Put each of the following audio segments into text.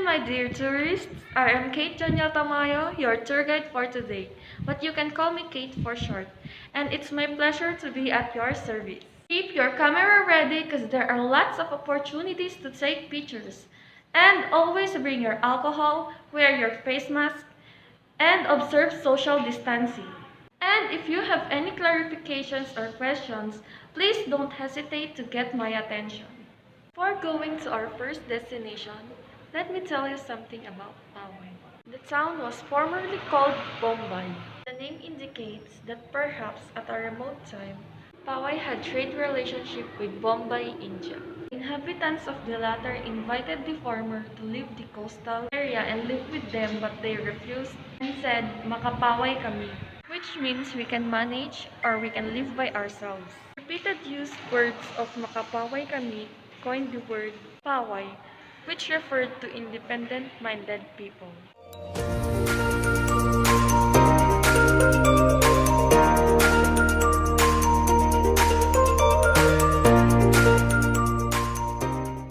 my dear tourists. I am Kate Joniel Tamayo, your tour guide for today, but you can call me Kate for short. And it's my pleasure to be at your service. Keep your camera ready because there are lots of opportunities to take pictures. And always bring your alcohol, wear your face mask, and observe social distancing. And if you have any clarifications or questions, please don't hesitate to get my attention. Before going to our first destination, let me tell you something about Paoay. The town was formerly called Bombay. The name indicates that perhaps at a remote time, Paoay had trade relationship with Bombay, India. Inhabitants of the latter invited the former to leave the coastal area and live with them, but they refused and said, "Makapaway kami," which means we can manage or we can live by ourselves. Repeated use words of "makapaway kami" coined the word "paway," which referred to independent-minded people.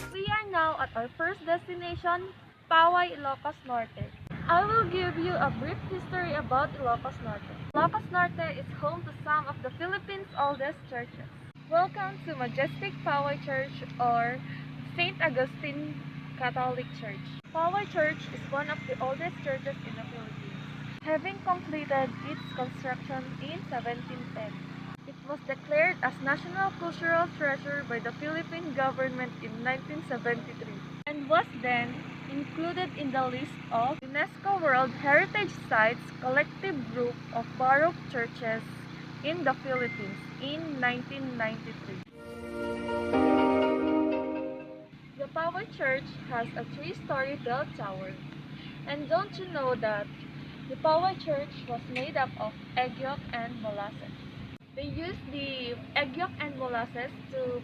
We are now at our first destination, Paoay, Ilocos Norte. I will give you a brief history about Ilocos Norte. Ilocos Norte is home to some of the Philippines' oldest churches. Welcome to majestic Paoay Church or St. Augustine Catholic Church. Paoay Church is one of the oldest churches in the Philippines, having completed its construction in 1710. It was declared as National Cultural Treasure by the Philippine government in 1973 and was then included in the list of UNESCO World Heritage Sites collective group of Baroque churches in the Philippines in 1993. The Paoay Church has a three-story bell tower. And don't you know that the Paoay Church was made up of egg yolk and molasses? They used the egg yolk and molasses to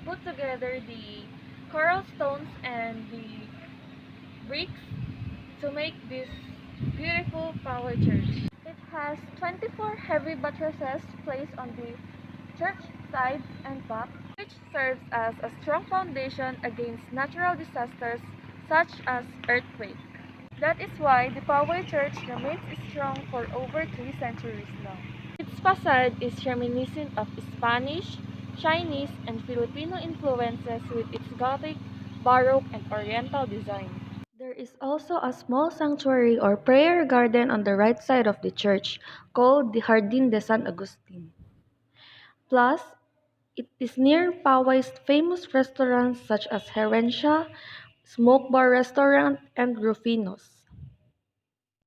put together the coral stones and the bricks to make this beautiful Paoay Church. It has 24 heavy buttresses placed on the church sides and back, which serves as a strong foundation against natural disasters such as earthquake. That is why the Paoay Church remains strong for over 3 centuries now. Its facade is reminiscent of Spanish, Chinese, and Filipino influences with its Gothic, Baroque, and Oriental design. There is also a small sanctuary or prayer garden on the right side of the church called the Jardín de San Agustín. Plus, it is near Paoay's famous restaurants such as Herencia, Smoke Bar Restaurant, and Rufino's.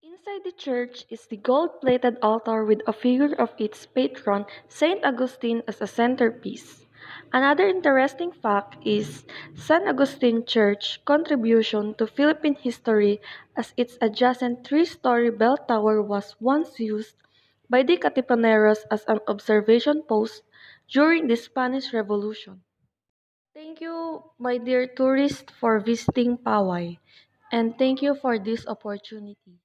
Inside the church is the gold-plated altar with a figure of its patron, Saint Augustine, as a centerpiece. Another interesting fact is San Agustin Church contribution to Philippine history as its adjacent three-story bell tower was once used by the Katipuneros as an observation post during the Spanish Revolution. Thank you, my dear tourists, for visiting Paoay, and thank you for this opportunity.